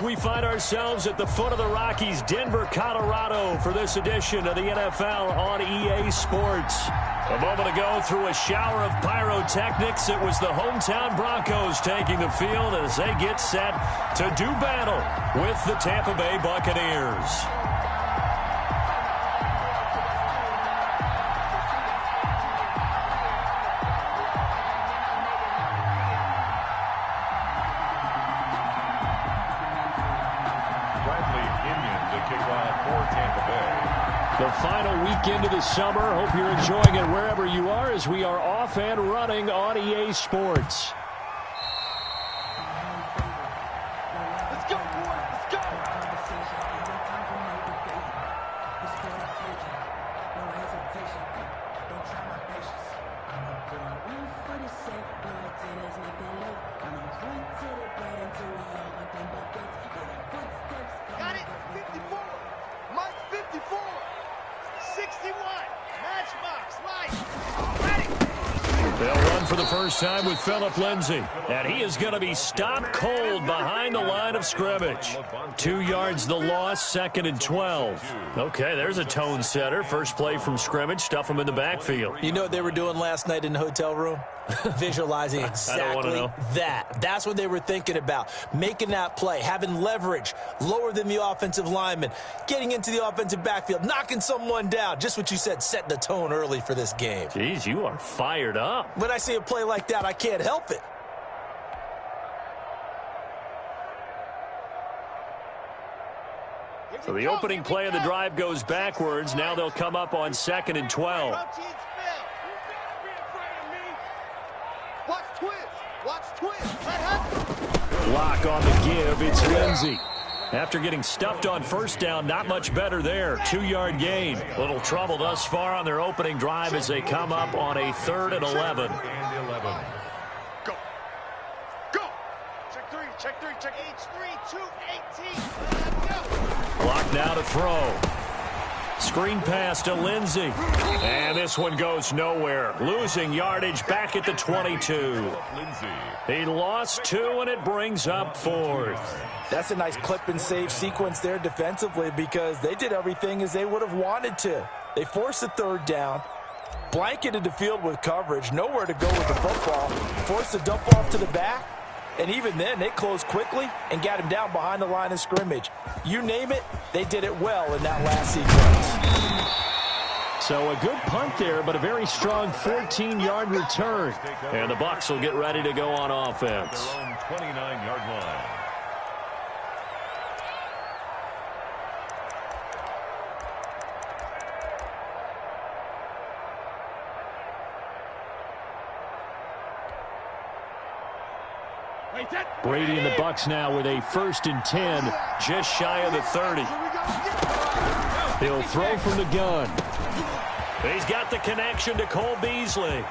We find ourselves at the foot of the Rockies, Denver, Colorado, for this edition of the NFL on EA Sports. A moment ago, through a shower of pyrotechnics, it was the hometown Broncos taking the field as they get set to do battle with the Tampa Bay Buccaneers. The final weekend of the summer. Hope you're enjoying it wherever you are as we are off and running on EA Sports. Let's go, boy. Let's go. Got it. 54. Mike 54. 61. Matchbox. Light. Ready. They'll run for the first time with Phillip Lindsay. And he is going to be stopped cold behind the line of scrimmage. 2 yards the loss, 2nd and 12. Okay, there's a tone setter. First play from scrimmage, stuff him in the backfield. You know what they were doing last night in the hotel room? Visualizing exactly that. That's what they were thinking about. Making that play, having leverage, lower than the offensive lineman, getting into the offensive backfield, knocking someone down. Just what you said, setting the tone early for this game. Jeez, you are fired up. When I see a play like that, I can't help it. So the opening play of the drive goes backwards. Now they'll come up on 2nd and 12. Watch twist. Watch twist. Lock on the give. It's Lindsay. After getting stuffed on first down, not much better there. 2-yard gain. Little trouble thus far on their opening drive as they come up on a 3rd and 11. Go. Go. Check 3. Check 3. Check H3. 2, 18. Go. Block now to throw. Screen pass to Lindsay. And this one goes nowhere. Losing yardage back at the 22. He lost 2, and it brings up 4th. That's a nice clip and save sequence there defensively because they did everything as they would have wanted to. They forced the 3rd down, blanketed the field with coverage, nowhere to go with the football, forced the dump off to the back, and even then they closed quickly and got him down behind the line of scrimmage. You name it, they did it well in that last sequence. So a good punt there, but a very strong 14-yard return. And the Bucs will get ready to go on offense. Their own 29-yard line. Brady and the Bucs now with a 1st and 10, just shy of the 30. He'll throw from the gun. He's got the connection to Cole Beasley.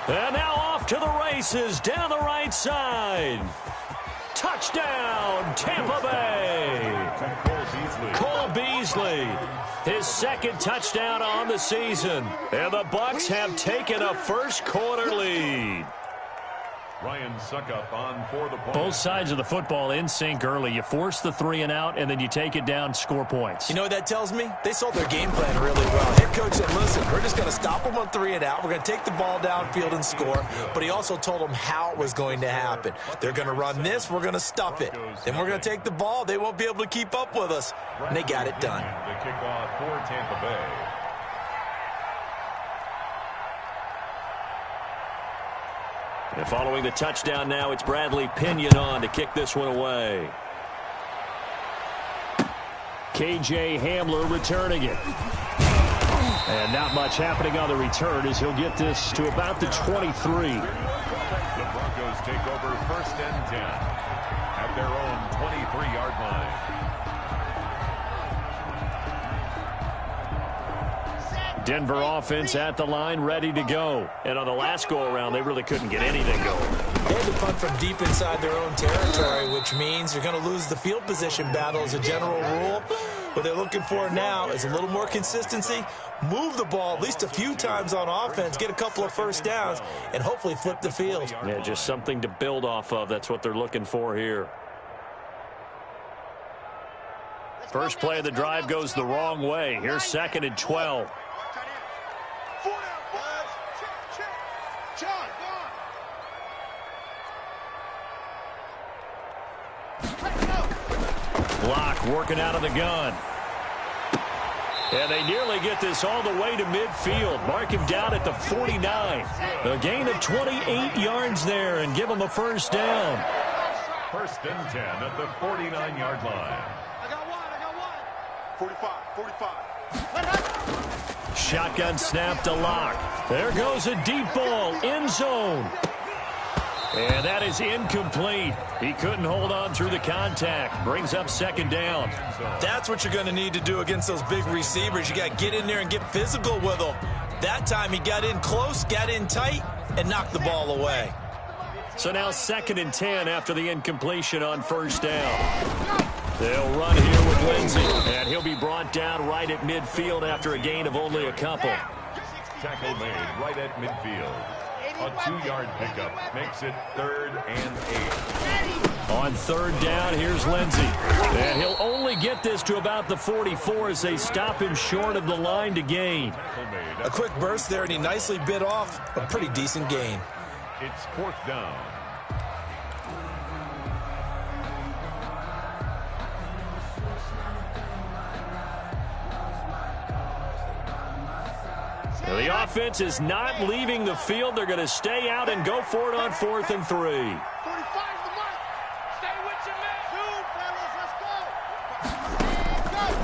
And now off to the races down the right side. Touchdown, Tampa Bay. Cole Beasley, his 2nd touchdown on the season. And the Bucs have taken a first-quarter lead. Ryan Suckup on for the point. Both sides of the football in sync early. You force the 3 and out, and then you take it down, score points. You know what that tells me? They sold their game plan really well. Head coach said, listen, we're just going to stop them on 3 and out. We're going to take the ball downfield and score. But he also told them how it was going to happen. They're going to run this. We're going to stuff it. Then we're going to take the ball. They won't be able to keep up with us. And they got it done. The kickoff for Tampa Bay. And following the touchdown now, it's Bradley Pinion on to kick this one away. KJ Hamler returning it. And not much happening on the return as he'll get this to about the 23. The Broncos take over 1st and 10 at their own 23-yard line. Denver offense at the line, ready to go. And on the last go-around, they really couldn't get anything going. They had to punt from deep inside their own territory, which means you're going to lose the field position battle as a general rule. What they're looking for now is a little more consistency, move the ball at least a few times on offense, get a couple of first downs, and hopefully flip the field. Yeah, just something to build off of. That's what they're looking for here. First play of the drive goes the wrong way. Here's 2nd and 12. Block working out of the gun. And they nearly get this all the way to midfield. Mark him down at the 49. A gain of 28 yards there and give him a first down. 1st and 10 at the 49-yard line. I got one. 45. Shotgun snap to Lock. There goes a deep ball, end zone. And that is incomplete. He couldn't hold on through the contact. Brings up 2nd down. That's what you're going to need to do against those big receivers. You got to get in there and get physical with them. That time he got in close, got in tight, and knocked the ball away. So now 2nd and 10 after the incompletion on 1st down. They'll run here with Lindsey, and he'll be brought down right at midfield after a gain of only a couple. Tackle made right at midfield. A 2-yard pickup makes it 3rd and 8. On 3rd down, here's Lindsey. And he'll only get this to about the 44 as they stop him short of the line to gain. A quick burst there, and he nicely bit off a pretty decent gain. It's 4th down. Now the offense is not leaving the field. They're going to stay out and go for it on 4th and 3. 45's the mark. Stay with your man. 2, fellas. Let's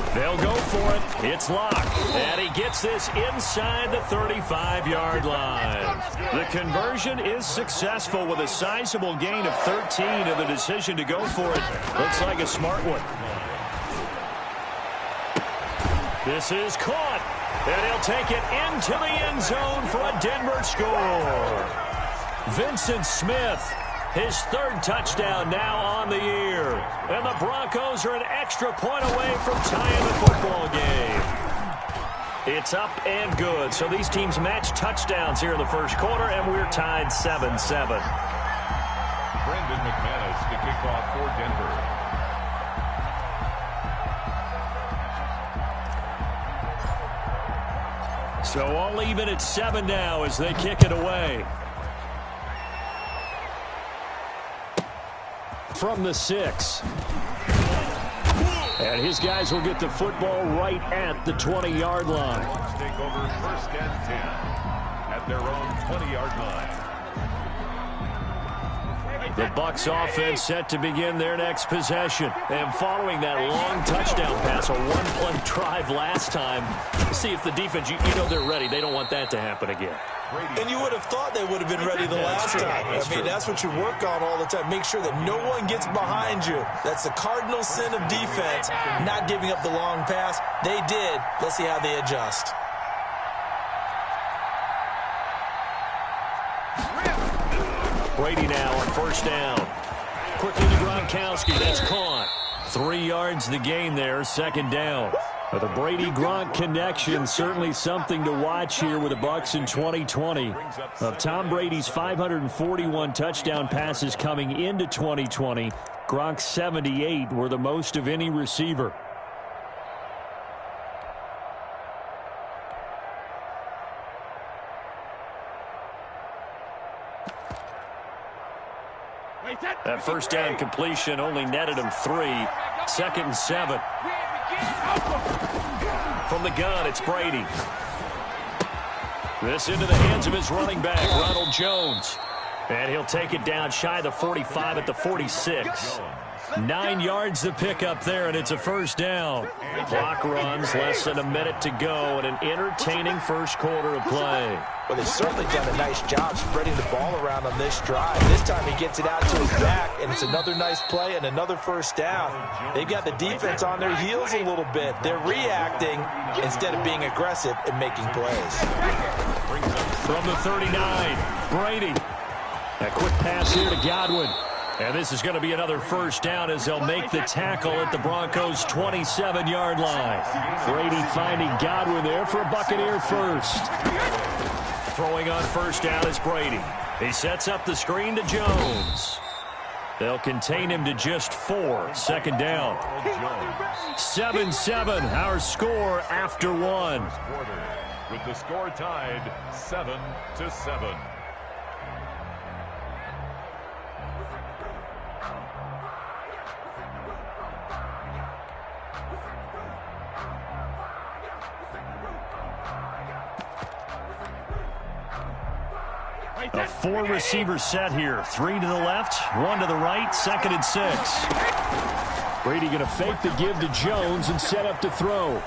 go. They'll go for it. It's Lock. And he gets this inside the 35-yard line. The conversion is successful with a sizable gain of 13, and the decision to go for it looks like a smart one. This is caught. And he'll take it into the end zone for a Denver score. Vincent Smith, his 3rd touchdown now on the year. And the Broncos are an extra point away from tying the football game. It's up and good. So these teams match touchdowns here in the 1st quarter, and we're tied 7-7. Brandon McManus to kick off for Denver. So all even at 7 now as they kick it away. From the 6. And his guys will get the football right at the 20-yard line. Take over 1st and 10 at their own 20-yard line. The Bucs offense set to begin their next possession. And following that long touchdown pass, a one-play drive last time, see if the defense, you know they're ready. They don't want that to happen again. And you would have thought they would have been ready the last time. I mean, that's what you work on all the time. Make sure that no one gets behind you. That's the cardinal sin of defense, not giving up the long pass. They did. Let's see how they adjust. Brady now on 1st down. Quickly to Gronkowski. That's caught. 3 yards the gain there. 2nd down. But the Brady-Gronk connection, certainly something to watch here with the Bucs in 2020. Of Tom Brady's 541 touchdown passes coming into 2020, Gronk's 78 were the most of any receiver. That 1st down completion only netted him 3. 2nd and 7. From the gun, it's Brady. This into the hands of his running back, Ronald Jones. And he'll take it down shy of the 45 at the 46. 9 yards to pick up there, and it's a 1st down. Clock runs, less than a minute to go, and an entertaining 1st quarter of play. Well, they've certainly done a nice job spreading the ball around on this drive. This time he gets it out to his back, and it's another nice play and another 1st down. They've got the defense on their heels a little bit. They're reacting instead of being aggressive and making plays. From the 39, Brady. A quick pass here to Godwin. And this is going to be another 1st down as they'll make the tackle at the Broncos' 27-yard line. Brady finding Godwin there for a Buccaneer first. Throwing on 1st down is Brady. He sets up the screen to Jones. They'll contain him to just 4. Second down. 7-7, our score after 1. With the score tied 7-7. A 4-receiver set here. 3 to the left, 1 to the right, 2nd and 6. Brady going to fake the give to Jones and set up to throw.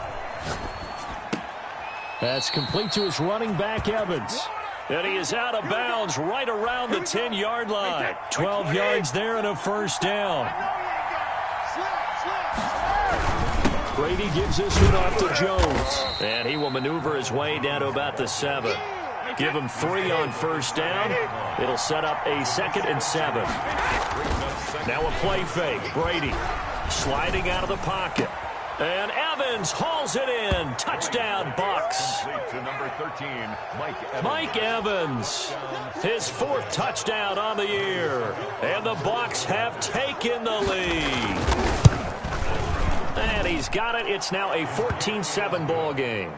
That's complete to his running back, Evans. And he is out of bounds right around the 10-yard line. 12 yards there and a first down. Brady gives this one off to Jones. And he will maneuver his way down to about the 7. Give him 3 on first down. It'll set up a 2nd and 7. Now a play fake. Brady sliding out of the pocket. And Evans hauls it in. Touchdown, Bucs. Mike Evans. His 4th touchdown on the year. And the Bucs have taken the lead. And he's got it. It's now a 14-7 ball game.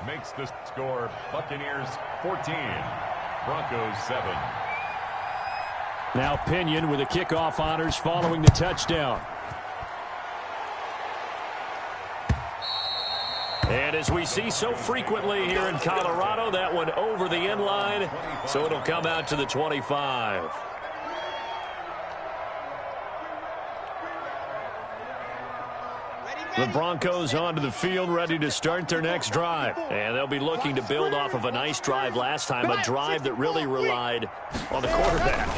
Makes the score Buccaneers 14, Broncos 7. Now Pinion with the kickoff honors following the touchdown. And as we see so frequently here in Colorado, that one over the end line, so it'll come out to the 25. The Broncos onto the field, ready to start their next drive. And they'll be looking to build off of a nice drive last time, a drive that really relied on the quarterback.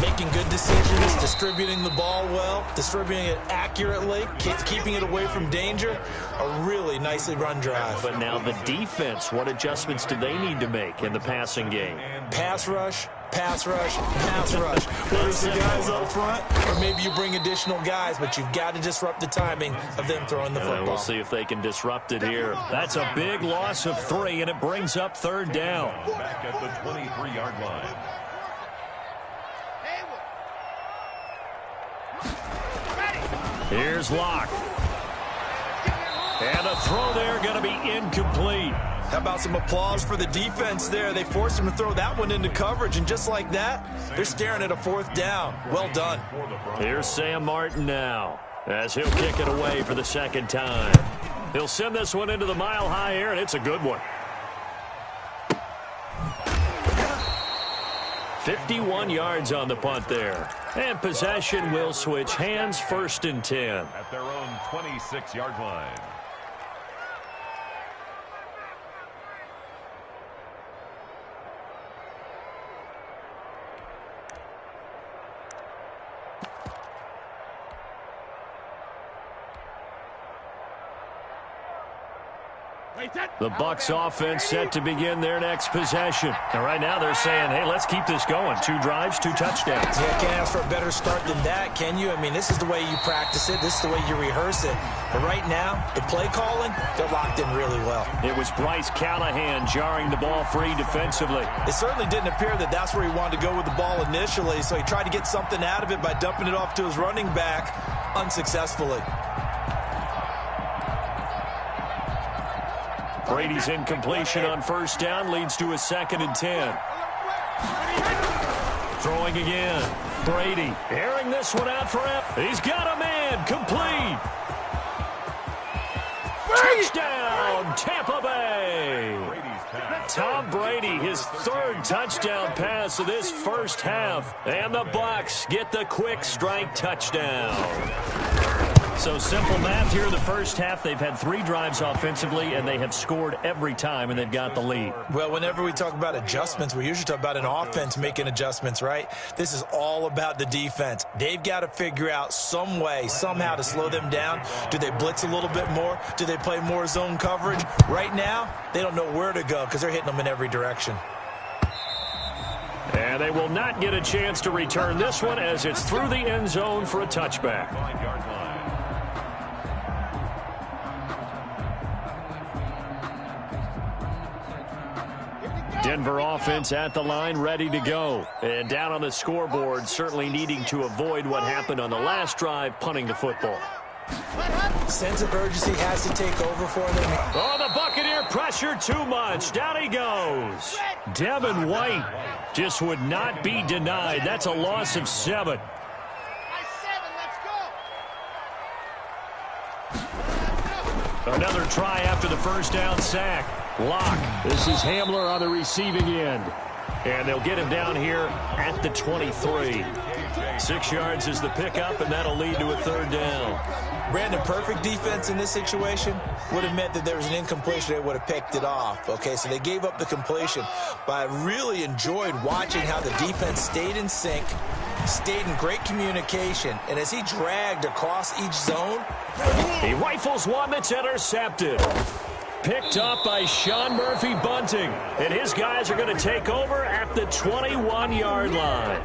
Making good decisions, distributing the ball well, distributing it accurately, keeping it away from danger. A really nicely run drive. But now the defense, what adjustments do they need to make in the passing game? Pass rush, pass rush, pass rush. Whether it's the guys up front, or maybe you bring additional guys, but you've got to disrupt the timing of them throwing the football. We'll see if they can disrupt it here. That's a big loss of 3, and it brings up 3rd down. Back at the 23-yard line. Here's Locke. And the throw there going to be incomplete. How about some applause for the defense there? They forced him to throw that one into coverage, and just like that, they're staring at a 4th down. Well done. Here's Sam Martin now, as he'll kick it away for the 2nd time. He'll send this one into the mile-high air, and it's a good one. 51 yards on the punt there. And possession will switch hands, 1st and 10. At their own 26-yard line. The Bucs offense set to begin their next possession. And right now they're saying, hey, let's keep this going. 2 drives, 2 touchdowns. Yeah, can't ask for a better start than that, can you? I mean, this is the way you practice it. This is the way you rehearse it. But right now, the play calling, they're locked in really well. It was Bryce Callahan jarring the ball free defensively. It certainly didn't appear that that's where he wanted to go with the ball initially, so he tried to get something out of it by dumping it off to his running back unsuccessfully. Brady's incompletion on 1st down leads to a 2nd and 10. Throwing again. Brady airing this one out for him. He's got a man. Complete. Touchdown, Tampa Bay. Tom Brady, his 3rd touchdown pass of this first half. And the Bucs get the quick strike touchdown. So simple math here in the first half. They've had 3 drives offensively, and they have scored every time, and they've got the lead. Well, whenever we talk about adjustments, we usually talk about an offense making adjustments, right? This is all about the defense. They've got to figure out some way, somehow to slow them down. Do they blitz a little bit more? Do they play more zone coverage? Right now, they don't know where to go because they're hitting them in every direction. And they will not get a chance to return this one as it's through the end zone for a touchback. 5-yard line. Denver offense at the line, ready to go. And down on the scoreboard, certainly needing to avoid what happened on the last drive, punting the football. Sense of urgency has to take over for them. Oh, the Buccaneer pressure too much. Down he goes. Devin White just would not be denied. That's a loss of 7. Another try after the first down sack. Lock. This is Hamler on the receiving end. And they'll get him down here at the 23. 6 yards is the pickup, and that'll lead to a 3rd down. Brandon, perfect defense in this situation would have meant that there was an incompletion. They would have picked it off. Okay, so they gave up the completion. But I really enjoyed watching how the defense stayed in sync, stayed in great communication, and as he dragged across each zone, he rifles one that's intercepted. Picked up by Sean Murphy-Bunting, and his guys are going to take over at the 21-yard line.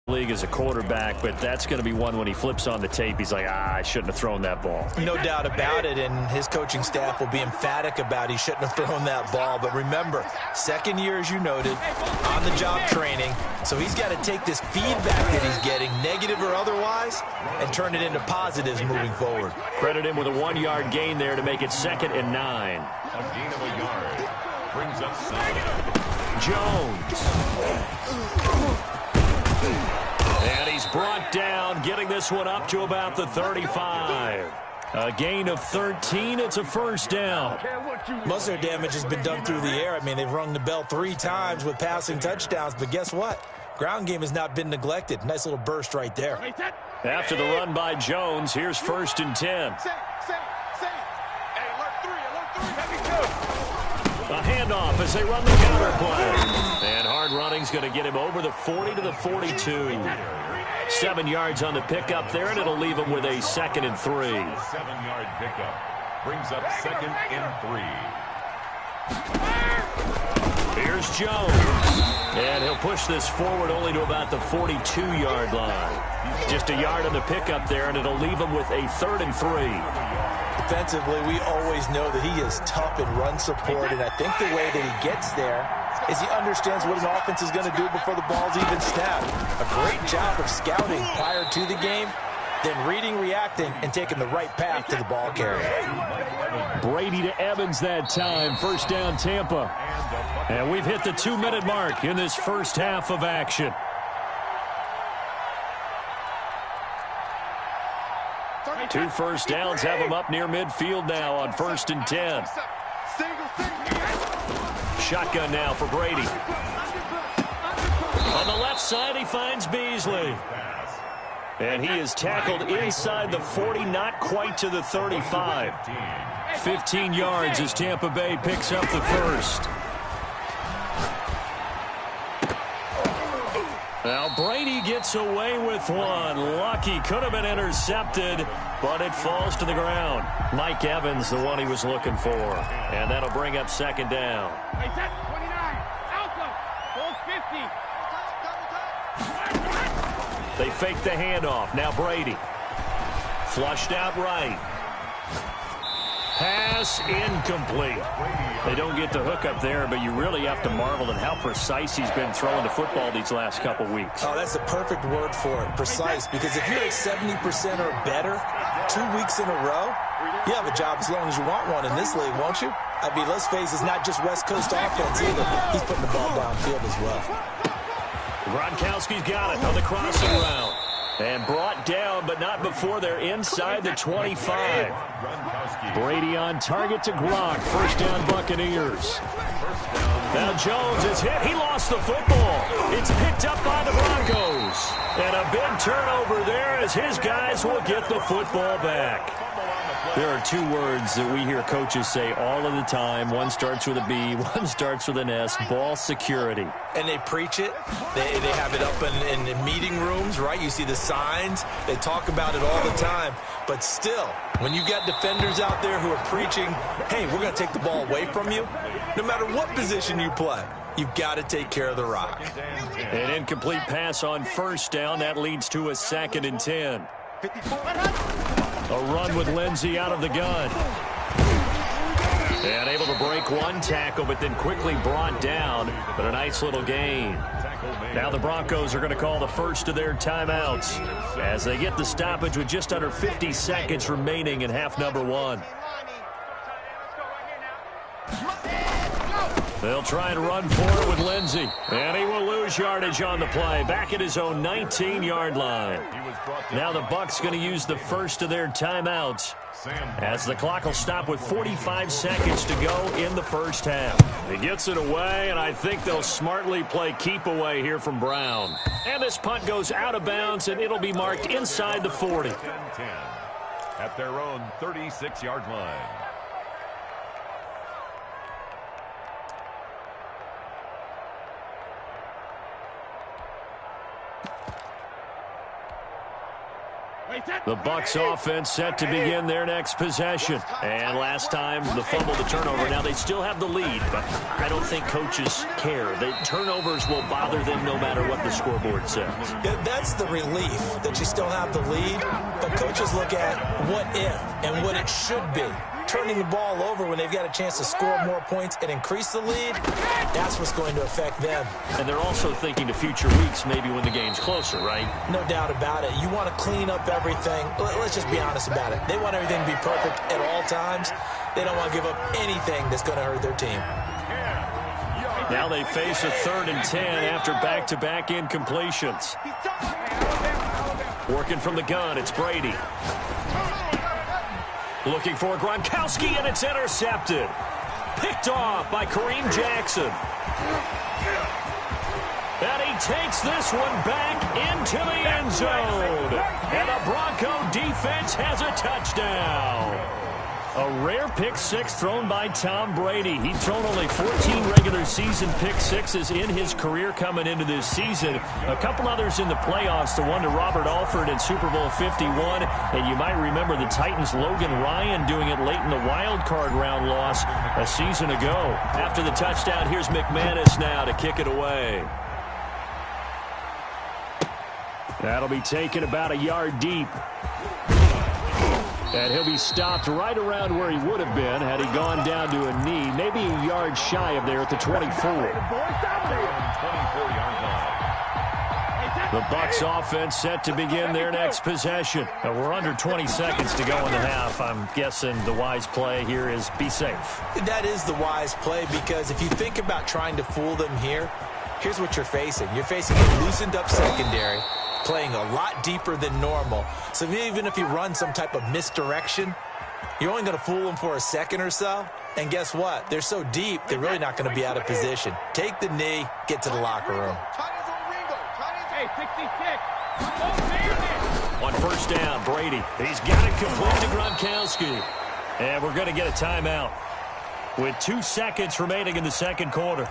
League as a quarterback, but that's going to be one when he flips on the tape. He's like, I shouldn't have thrown that ball. No doubt about it, and his coaching staff will be emphatic about he shouldn't have thrown that ball. But remember, 2nd year, as you noted, on-the-job training, so he's got to take this feedback that he's getting, negative or otherwise, and turn it into positives moving forward. Credit him with a 1-yard gain there to make it 2nd and 9. A gain of a yard. Brings up 7. Jones. And he's brought down, getting this one up to about the 35. A gain of 13. It's a 1st down. Most of their damage has been done through the air. I mean, they've rung the bell 3 times with passing touchdowns, but guess what? Ground game has not been neglected. Nice little burst right there. After the run by Jones, here's 1st and 10. A handoff as they run the counter play. And hard running's going to get him over the 40 to the 42. 7 yards on the pickup there, and it'll leave him with a 2nd and 3. 7-yard pickup. Brings up 2nd and 3. Here's Jones. And he'll push this forward only to about the 42-yard line. Just a yard on the pickup there, and it'll leave him with a 3rd and 3. Defensively, we always know that he is tough in run support, and I think the way that he gets there is he understands what an offense is going to do before the ball's even snapped. A great job of scouting prior to the game, then reading, reacting, and taking the right path to the ball carrier. Brady to Evans that time. 1st down, Tampa. And we've hit the 2-minute mark in this first half of action. Two 1st downs have him up near midfield now on 1st and 10. Shotgun now for Brady. On the left side, he finds Beasley. And he is tackled inside the 40, not quite to the 35. 15 yards as Tampa Bay picks up the 1st. Now Brady gets away with one. Lucky, could have been intercepted, but it falls to the ground. Mike Evans, the one he was looking for. And that'll bring up 2nd down. They fake the handoff. Now Brady. Flushed out right. Pass incomplete. They don't get the hook up there, but you really have to marvel at how precise he's been throwing the football these last couple weeks. Oh, that's the perfect word for it, precise, because if you're at 70% or better 2 weeks in a row, you have a job as long as you want one in this league, won't you? I mean, let's face it, it's not just West Coast offense either. He's putting the ball downfield as well. Gronkowski's got it on the crossing route. And brought down, but not before they're inside the 25. Brady on target to Gronk. 1st down, Buccaneers. Now Jones is hit. He lost the football. It's picked up by the Broncos. And a big turnover there as his guys will get the football back. There are 2 words that we hear coaches say all of the time. One starts with a B, one starts with an S. Ball security. And they preach it. They have it up in meeting rooms, right? You see the signs. They talk about it all the time. But still, when you got defenders out there who are preaching, hey, we're going to take the ball away from you, no matter what position you play, you've got to take care of the rock. An incomplete pass on 1st down. That leads to a 2nd and 10. A run with Lindsey out of the gun. And able to break one tackle, but then quickly brought down. But a nice little gain. Now the Broncos are going to call the first of their timeouts as they get the stoppage with just under 50 seconds remaining in half number one. They'll try and run for it with Lindsey. And he will lose yardage on the play. Back at his own 19-yard line. Now the Bucs going to use the first of their timeouts as the clock will stop with 45 seconds to go in the first half. He gets it away, and I think they'll smartly play keep away here from Brown. And this punt goes out of bounds, and it'll be marked inside the 40. 10-10 at their own 36-yard line. The Bucs offense set to begin their next possession. And last time, the fumble, the turnover. Now they still have the lead, but I don't think coaches care. The turnovers will bother them no matter what the scoreboard says. Yeah, that's the relief, that you still have the lead. But coaches look at what if and what it should be. Turning the ball over when they've got a chance to score more points and increase the lead, that's what's going to affect them. And they're also thinking to future weeks, maybe when the game's closer, right? No doubt about it. You want to clean up everything. Let's just be honest about it. They want everything to be perfect at all times. They don't want to give up anything that's going to hurt their team. Now they face a 3rd and 10 after back-to-back incompletions. Working from the gun, it's Brady. Looking for Gronkowski, and it's intercepted. Picked off by Kareem Jackson. And he takes this one back into the end zone. And the Bronco defense has a touchdown. A rare pick six thrown by Tom Brady. He'd thrown only 14 regular season pick sixes in his career coming into this season. A couple others in the playoffs, the one to Robert Alford in Super Bowl 51. And you might remember the Titans' Logan Ryan doing it late in the wild card round loss a season ago. After the touchdown, here's McManus now to kick it away. That'll be taken about a yard deep. And he'll be stopped right around where he would have been had he gone down to a knee, maybe a yard shy of there at the 24. The Bucs offense set to begin their next possession. We're under 20 seconds to go in the half. I'm guessing the wise play here is be safe. That is the wise play, because if you think about trying to fool them here, here's what you're facing. You're facing a loosened up secondary, playing a lot deeper than normal. So even if you run some type of misdirection, you're only going to fool them for a second or so. And guess what? They're so deep, they're really not going to be out of position. Take the knee, get to the locker room. Hey, 66. On first down, Brady. He's got it complete to Gronkowski. And we're going to get a timeout with 2 seconds remaining in the second quarter.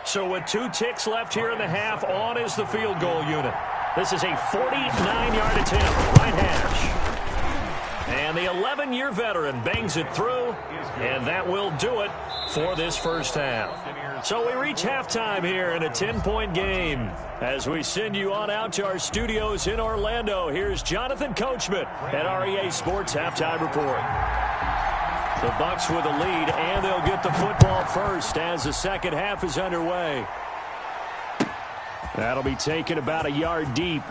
So with 2 ticks left here in the half, on is the field goal unit. This is a 49-yard attempt, right hash. And the 11-year veteran bangs it through, and that will do it for this first half. So we reach halftime here in a 10-point game. As we send you on out to our studios in Orlando, here's Jonathan Coachman at REA Sports Halftime Report. The Bucs with a lead, and they'll get the football first as the second half is underway. That'll be taken about a yard deep.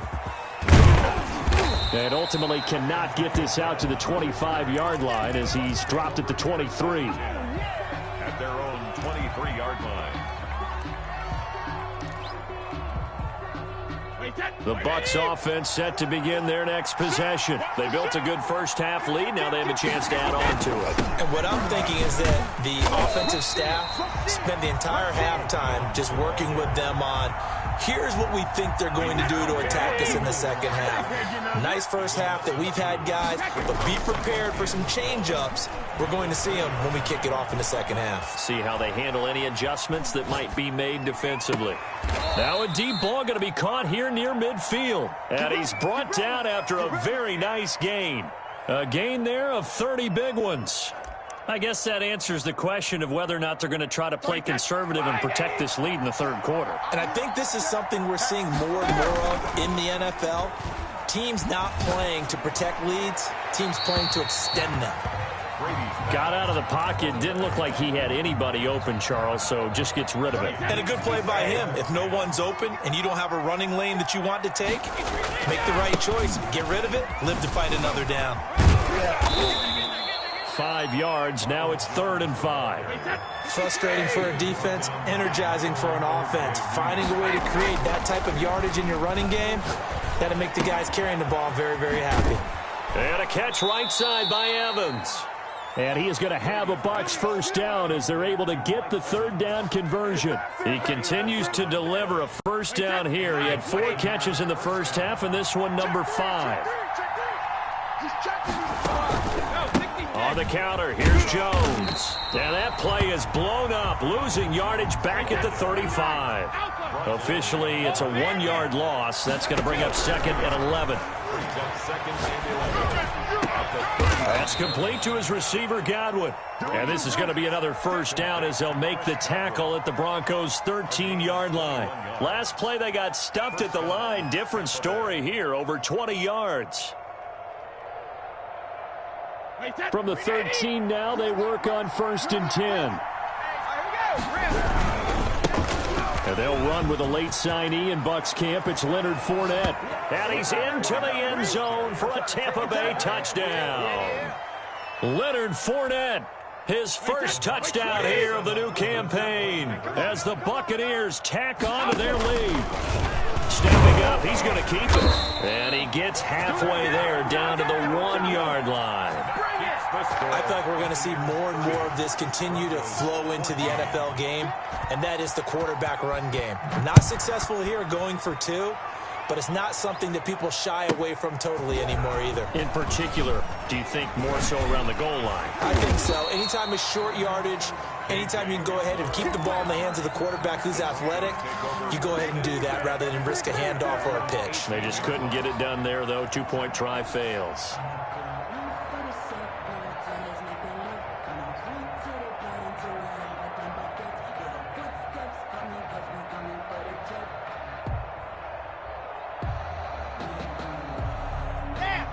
And ultimately cannot get this out to the 25-yard line as he's dropped at the 23. At their own 23-yard line. The Bucs offense set to begin their next possession. They built a good first half lead. Now they have a chance to add on to it. And what I'm thinking is that the offensive staff spent the entire halftime just working with them on, here's what we think they're going to do to attack us in the second half. Nice first half that we've had, guys, but be prepared for some change-ups. We're going to see them when we kick it off in the second half. See how they handle any adjustments that might be made defensively. Now a deep ball going to be caught here near midfield. And he's brought down after a very nice gain. A gain there of 30 big ones. I guess that answers the question of whether or not they're going to try to play conservative and protect this lead in the third quarter. And I think this is something we're seeing more and more of in the NFL. teams not playing to protect leads, teams playing to extend them. Got out of the pocket. Didn't look like he had anybody open, Charles, so just gets rid of it. And a good play by him. If no one's open and you don't have a running lane that you want to take, make the right choice. Get rid of it. Live to fight another down. 5 yards. Now it's 3rd and 5. Frustrating for a defense, energizing for an offense. Finding a way to create that type of yardage in your running game, that'll make the guys carrying the ball very, very happy. And a catch right side by Evans. And he is going to have a Bucs first down as they're able to get the 3rd down conversion. He continues to deliver a first down here. He had 4 catches in the first half, and this one number 5. On the counter, here's Jones. Now that play is blown up, losing yardage back at the 35. Officially, it's a 1-yard loss. That's going to bring up 2nd and 11. That's complete to his receiver, Godwin. And this is going to be another first down as they'll make the tackle at the Broncos' 13-yard line. Last play, they got stuffed at the line. Different story here, over 20 yards. From the 13 now, they work on 1st and 10. And they'll run with a late signee in Bucs camp. It's Leonard Fournette. And he's into the end zone for a Tampa Bay touchdown. Leonard Fournette, his first touchdown here of the new campaign as the Buccaneers tack on to their lead. Stepping up, he's going to keep it. And he gets halfway there down to the 1-yard line. I feel like we're going to see more and more of this continue to flow into the NFL game, and that is the quarterback run game. Not successful here going for 2, but it's not something that people shy away from totally anymore either. In particular, do you think more so around the goal line? I think so. Anytime it's short yardage, anytime you can go ahead and keep the ball in the hands of the quarterback who's athletic, you go ahead and do that rather than risk a handoff or a pitch. They just couldn't get it done there, though. 2-point try fails.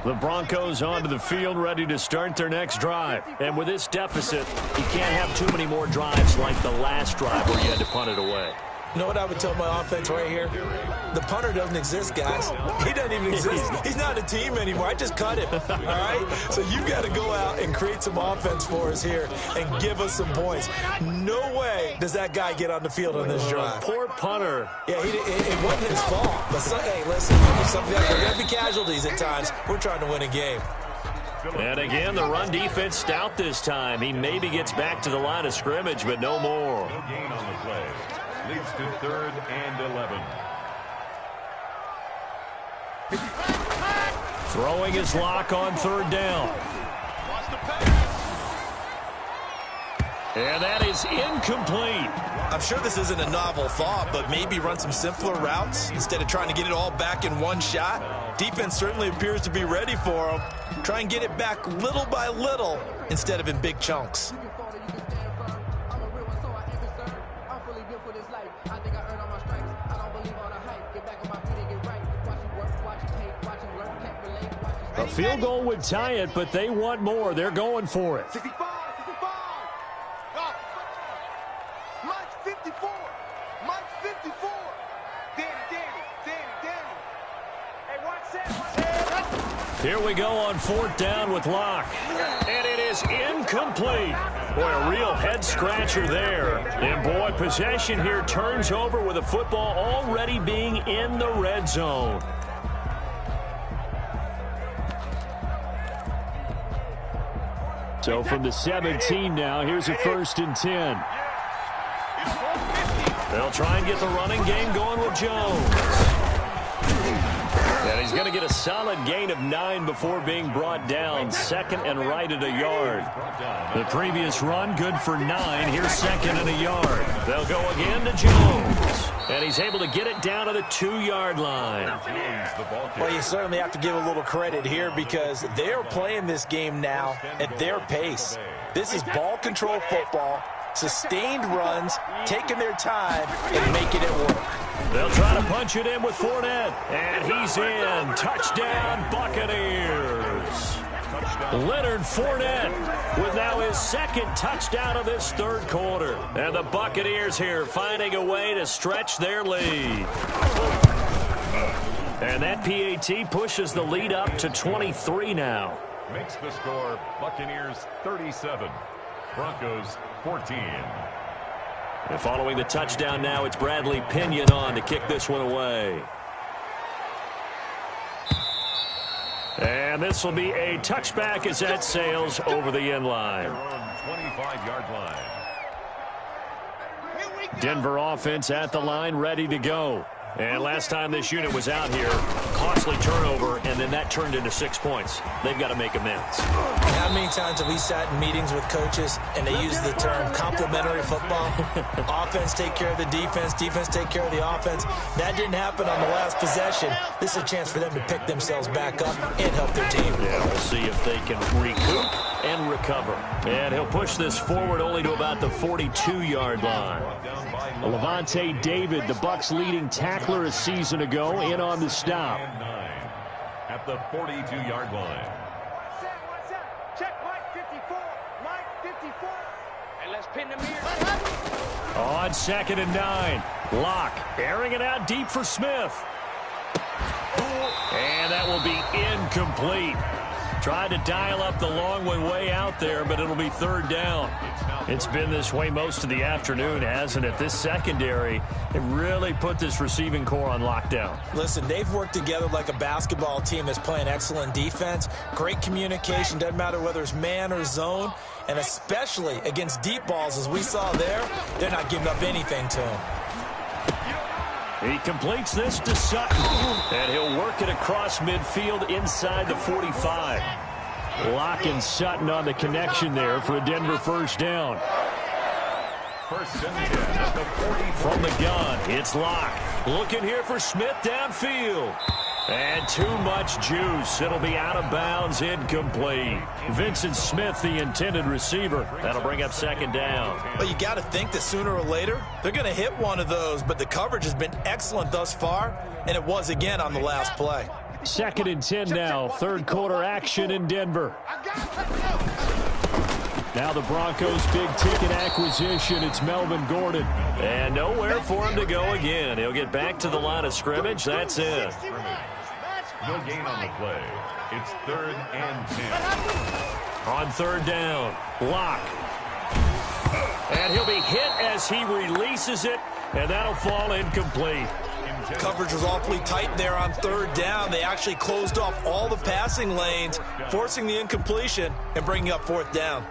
The Broncos onto the field, ready to start their next drive. And with this deficit, you can't have too many more drives like the last drive where you had to punt it away. You know what I would tell my offense right here? The punter doesn't exist, guys. He doesn't even exist. He's not a team anymore. I just cut him, all right? So you've got to go out and create some offense for us here and give us some points. No way does that guy get on the field on this drive. Poor punter. Yeah, it wasn't his fault. But, hey, listen, there are going to be casualties at times. We're trying to win a game. And again, the run defense stout this time. He maybe gets back to the line of scrimmage, but no more. No gain on the play. Leads to 3rd and 11. Throwing his lock on 3rd down. And that is incomplete. I'm sure this isn't a novel thought, but maybe run some simpler routes instead of trying to get it all back in one shot. Defense certainly appears to be ready for him. Try and get it back little by little instead of in big chunks. A field goal would tie it, but they want more. They're going for it. 65. Malc-Fya. Malc-Fya. Danny. Hey, watch that. Here we go on 4th down with Locke. And it is incomplete. Boy, a real head-scratcher there. And, boy, possession here turns over with the football already being in the red zone. So from the 17 now, here's a 1st and 10. They'll try and get the running game going with Jones. And he's going to get a solid gain of 9 before being brought down. 2nd and right at a yard. The previous run, good for 9. Here's 2nd and a yard. They'll go again to Jones. And he's able to get it down to the 2-yard line. Well, you certainly have to give a little credit here because they're playing this game now at their pace. This is ball control football. Sustained runs, taking their time, and making it work. They'll try to punch it in with Fournette. And he's in. Touchdown, Buccaneers. Leonard Fournette with now his second touchdown of this third quarter. And the Buccaneers here finding a way to stretch their lead. And that PAT pushes the lead up to 23 now. Makes the score Buccaneers 37, Broncos 14. And following the touchdown now, it's Bradley Pinion on to kick this one away. And this will be a touchback as that sails over the end line. 25-yard line. Denver offense at the line, ready to go. And last time this unit was out here, costly turnover, and then that turned into 6 points. They've got to make amends. How many times have we sat in meetings with coaches and they use the term complementary football? Offense take care of the defense, defense take care of the offense. That didn't happen on the last possession. This is a chance for them to pick themselves back up and help their team. Yeah, we'll see if they can recoup and recover. And he'll push this forward only to about the 42-yard line. Levante David, the Bucs' leading tackler a season ago, in on the stop. At the 42-yard line. Check Mike 54. Mike 54. And let's pin the mirror. On 2nd and 9. Locke airing it out deep for Smith. And that will be incomplete. Tried to dial up the long one way out there, but it'll be third down. It's been this way most of the afternoon, hasn't it? This secondary, it really put this receiving core on lockdown. Listen, they've worked together like a basketball team that's playing excellent defense. Great communication, doesn't matter whether it's man or zone. And especially against deep balls, as we saw there, they're not giving up anything to him. He completes this to Sutton, and he'll work it across midfield inside the 45. Locke and Sutton on the connection there for a Denver first down. First and 10 at the 40. From the gun, it's Locke. Looking here for Smith downfield. And too much juice. It'll be out of bounds, incomplete. Vincent Smith, the intended receiver. That'll bring up second down. But you got to think that sooner or later, they're going to hit one of those. But the coverage has been excellent thus far, and it was again on the last play. 2nd and 10 now. Third quarter action in Denver. Now the Broncos' big-ticket acquisition. It's Melvin Gordon. And nowhere for him to go again. He'll get back to the line of scrimmage. That's it. No gain on the play. It's 3rd and 10. On third down, Locke. And he'll be hit as he releases it, and that'll fall incomplete. Coverage was awfully tight there on third down. They actually closed off all the passing lanes, forcing the incompletion and bringing up fourth down.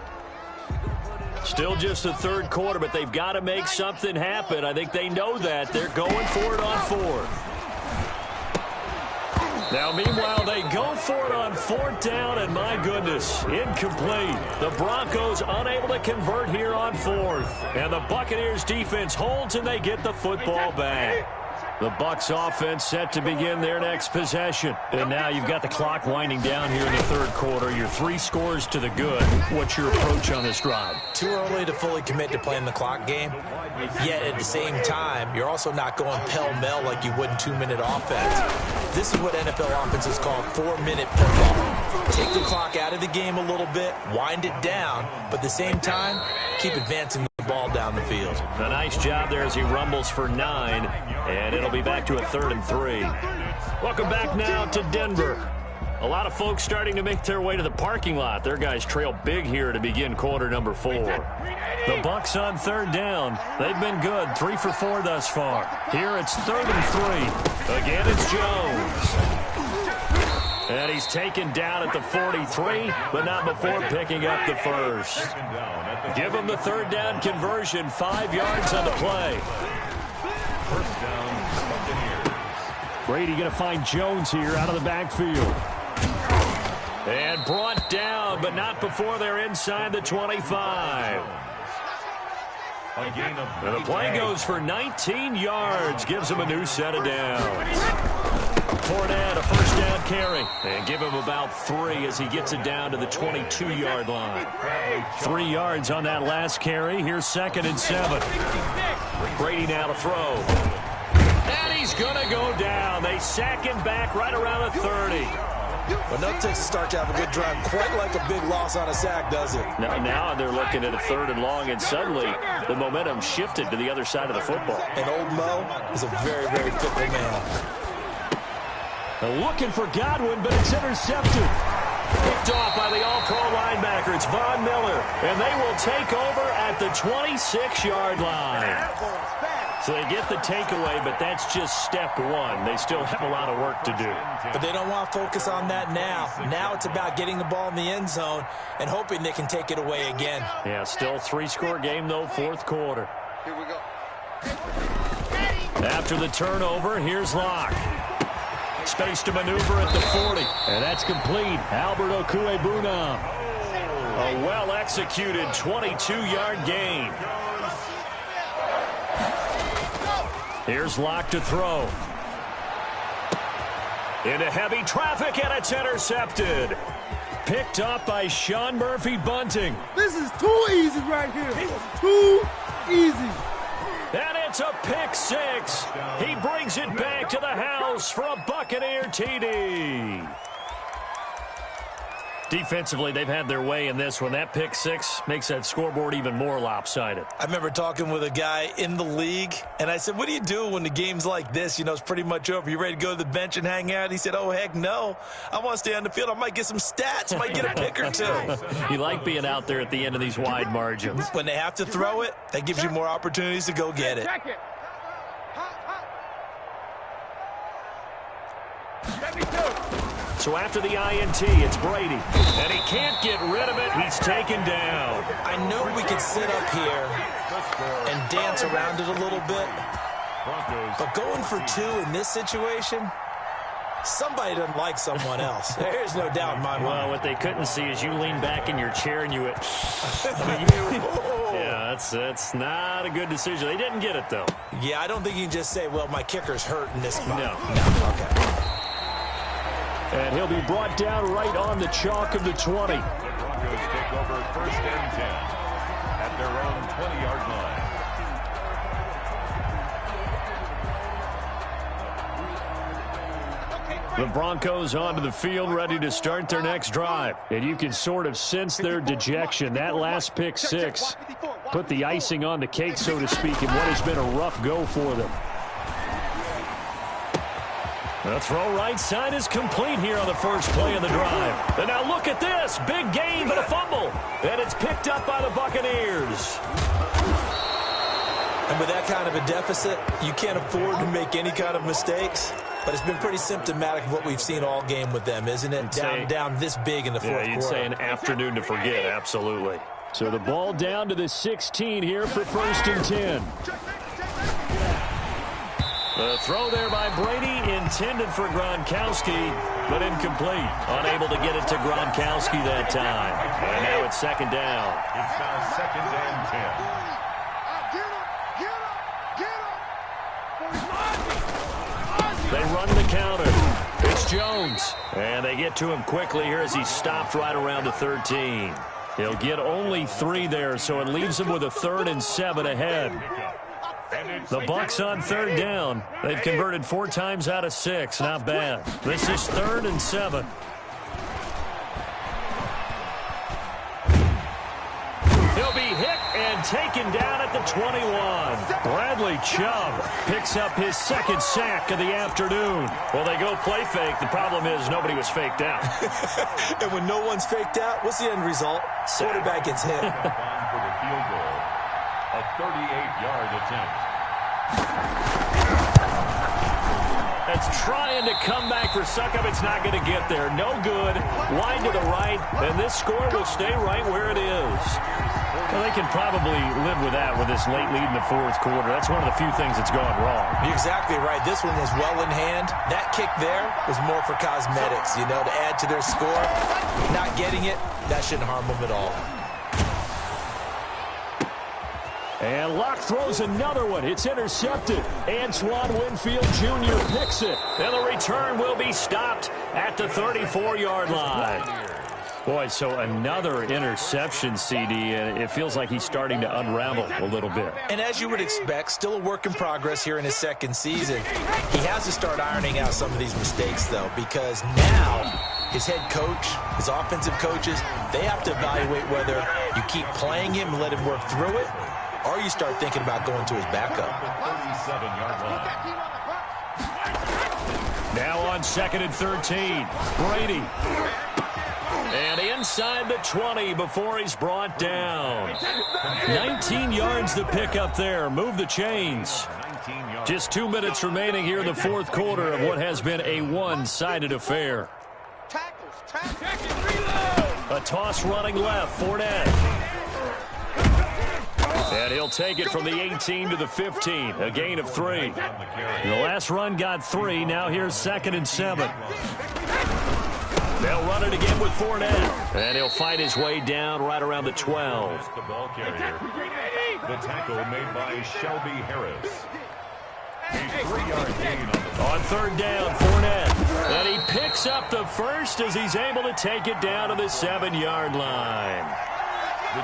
Still just the third quarter, but they've got to make something happen. I think they know that. They're going for it on fourth. Now, meanwhile, they go for it on fourth down, and my goodness, incomplete. The Broncos unable to convert here on fourth. And the Buccaneers defense holds, and they get the football back. The Bucs offense set to begin their next possession. And now you've got the clock winding down here in the third quarter. You're 3 scores to the good. What's your approach on this drive? Too early to fully commit to playing the clock game. Yet at the same time, you're also not going pell-mell like you would in 2-minute offense. This is what NFL offenses call 4-minute football. Take the clock out of the game a little bit, wind it down, but at the same time, keep advancing the ball down the field. A nice job there as he rumbles for 9, and it'll be back to a 3rd and 3. Welcome back now to Denver. A lot of folks starting to make their way to the parking lot. Their guys trail big here to begin quarter number 4. The Bucs on third down. They've been good, 3 for 4 thus far. Here it's 3rd and 3. Again, it's Jones. And he's taken down at the 43, but not before picking up the first. Give him the third down conversion, 5 yards on the play. First down, Buccaneers. Brady going to find Jones here out of the backfield. And brought down, but not before they're inside the 25. A gain of And the play goes for 19 yards, gives him a new set of downs. Fournette, a first down carry. And give him about 3 as he gets it down to the 22-yard line. 3 yards on that last carry. Here's 2nd and 7. Brady now to throw. And he's going to go down. They sack him back right around the 30. Well, no takes to start to have a good drive. Quite like a big loss on a sack, does it? Now they're looking at a 3rd and long, and suddenly the momentum shifted to the other side of the football. And old Mo is a very, very fickle man. Looking for Godwin, but it's intercepted. Picked off by the all-pro linebacker. It's Von Miller, and they will take over at the 26-yard line. So they get the takeaway, but that's just step 1. They still have a lot of work to do. But they don't want to focus on that now. Now it's about getting the ball in the end zone and hoping they can take it away again. Yeah, still 3-score game, though, 4th quarter. Here we go. After the turnover, here's Locke. Space to maneuver at the 40. And that's complete. Albert Okuebuna. A well-executed 22-yard gain. Here's Locke to throw. Into heavy traffic, and it's intercepted. Picked up by Sean Murphy-Bunting. This is too easy right here. Too easy. And it's a pick 6. He brings it back to the house for a Buccaneer TD. Defensively, they've had their way in this one. That pick 6 makes that scoreboard even more lopsided. I remember talking with a guy in the league, and I said, what do you do when the game's like this? You know, it's pretty much over. You ready to go to the bench and hang out? He said, oh, heck no. I want to stay on the field. I might get some stats. Might get a pick or 2. You like being out there at the end of these wide margins. When they have to throw it, that gives you more opportunities to go get it. Check it. So after the INT, it's Brady. And he can't get rid of it. He's taken down. I know we could sit up here and dance around it a little bit. But going for 2 in this situation, somebody doesn't like someone else. There's no doubt in my mind. Well, what they couldn't see is you lean back in your chair and you went, yeah, that's not a good decision. They didn't get it, though. Yeah, I don't think you can just say, well, my kicker's hurt in this spot. No. Okay. And he'll be brought down right on the chalk of the 20. The Broncos take over 1st and 10 at their own 20-yard line. The Broncos onto the field, ready to start their next drive. And you can sort of sense their dejection. That last pick 6 put the icing on the cake, so to speak, in what has been a rough go for them. The throw right side is complete here on the first play of the drive. And now look at this. Big gain, but a fumble. And it's picked up by the Buccaneers. And with that kind of a deficit, you can't afford to make any kind of mistakes. But it's been pretty symptomatic of what we've seen all game with them, isn't it? Down this big in the fourth quarter. Yeah, you'd say an afternoon to forget, absolutely. So the ball down to the 16 here for 1st and 10. The throw there by Brady, intended for Gronkowski, but incomplete. Unable to get it to Gronkowski that time. And now it's 2nd down. It's now 2nd and 10. They run the counter. It's Jones. And they get to him quickly here as he stopped right around the 13. He'll get only 3 there, so it leaves him with a 3rd and 7 ahead. The Bucs on 3rd down. They've converted 4 times out of 6. Not bad. This is 3rd and 7. He'll be hit and taken down at the 21. Bradley Chubb picks up his 2nd sack of the afternoon. Well, they go play fake. The problem is nobody was faked out. And when no one's faked out, what's the end result? Quarterback gets hit. For the field goal. A 38-yard attempt. It's trying to come back for Suckup. It's not going to get there. No good. Wide to the right, and this score will stay right where it is. Well, they can probably live with that with this late lead in the 4th quarter. That's one of the few things that's gone wrong. You're exactly right. This one was well in hand. That kick there was more for cosmetics, you know, to add to their score. Not getting it, that shouldn't harm them at all. And Locke throws another one. It's intercepted. Antoine Winfield Jr. picks it. And the return will be stopped at the 34-yard line. Boy, so another interception, CD, and it feels like he's starting to unravel a little bit. And as you would expect, still a work in progress here in his second season. He has to start ironing out some of these mistakes, though, because now his head coach, his offensive coaches, they have to evaluate whether you keep playing him and let him work through it, or you start thinking about going to his backup. 37-yard line. Now on 2nd and 13, Brady. And inside the 20 before he's brought down. 19 yards to pick up there. Move the chains. Just 2 minutes remaining here in the fourth quarter of what has been a one-sided affair. A toss running left, Fournette. And he'll take it from the 18 to the 15, a gain of 3. The last run got 3. Now here's 2nd and 7. They'll run it again with Fournette. And he'll fight his way down right around the 12. The ball carrier. The tackle made by Shelby Harris. A 3-yard gain on 3rd down, Fournette. And he picks up the first as he's able to take it down to the 7-yard line.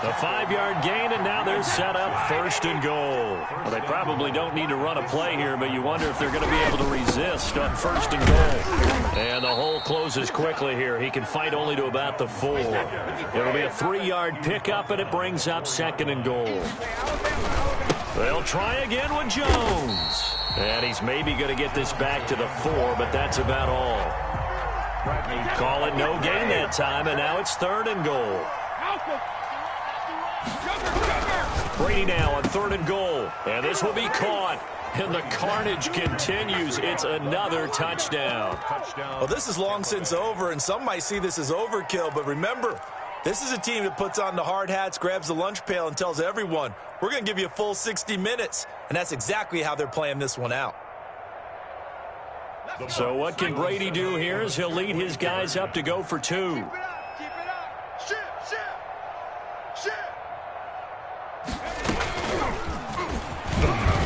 The 5-yard gain, and now they're set up 1st and goal. Well, they probably don't need to run a play here, but you wonder if they're going to be able to resist on 1st and goal. And the hole closes quickly here. He can fight only to about the 4. It'll be a 3-yard pickup, and it brings up 2nd and goal. They'll try again with Jones. And he's maybe going to get this back to the 4, but that's about all. Call it no gain that time, and now it's 3rd and goal. Brady now on 3rd and goal. And this will be caught. And the carnage continues. It's another touchdown. Well, this is long since over, and some might see this as overkill. But remember, this is a team that puts on the hard hats, grabs the lunch pail, and tells everyone, we're going to give you a full 60 minutes. And that's exactly how they're playing this one out. So what can Brady do here is he'll lead his guys up to go for 2.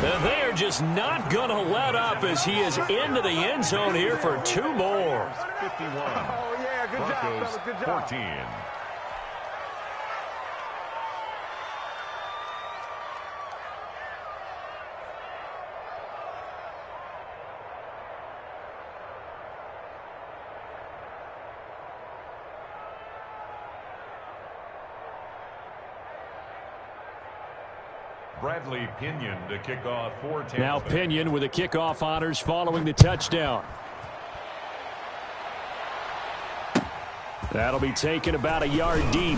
And they are just not going to let up as he is into the end zone here for 2 more. 51. Broncos 14. Bradley Pinion to kick off for Tampa. Now Pinion with the kickoff honors following the touchdown. That'll be taken about a yard deep.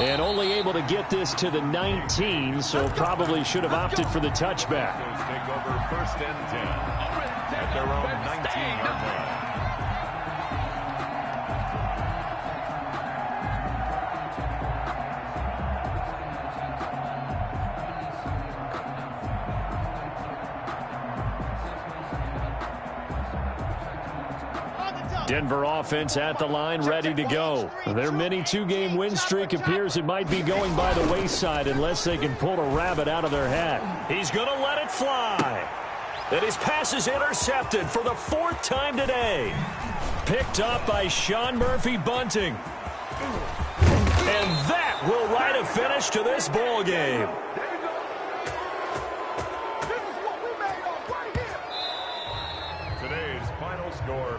And only able to get this to the 19, so probably should have opted for the touchback. Take over 1st and 10 at their own 19-yard line. Denver offense at the line, ready to go. Their mini 2-game win streak appears it might be going by the wayside unless they can pull a rabbit out of their hat. He's going to let it fly. And his pass is intercepted for the 4th time today. Picked up by Sean Murphy-Bunting. And that will write a finish to this ball game.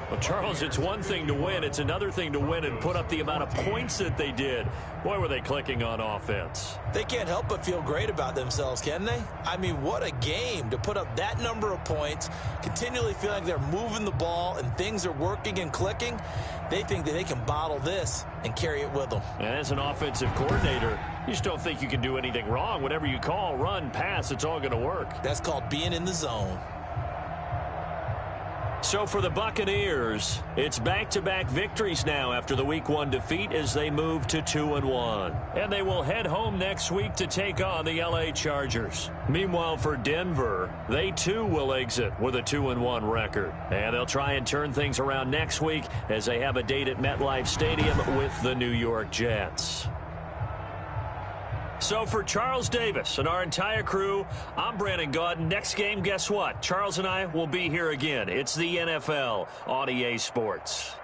Well, Charles, it's one thing to win. It's another thing to win and put up the amount of points that they did. Boy, were they clicking on offense. They can't help but feel great about themselves, can they? I mean, what a game to put up that number of points, continually feeling like they're moving the ball and things are working and clicking. They think that they can bottle this and carry it with them. And as an offensive coordinator, you just don't think you can do anything wrong. Whatever you call, run, pass, it's all going to work. That's called being in the zone. So for the Buccaneers, it's back-to-back victories now after the Week 1 defeat as they move to 2-1. And they will head home next week to take on the LA Chargers. Meanwhile, for Denver, they too will exit with a 2-1 record. And they'll try and turn things around next week as they have a date at MetLife Stadium with the New York Jets. So for Charles Davis and our entire crew, I'm Brandon Gaudin. Next game, guess what? Charles and I will be here again. It's the NFL on EA Sports.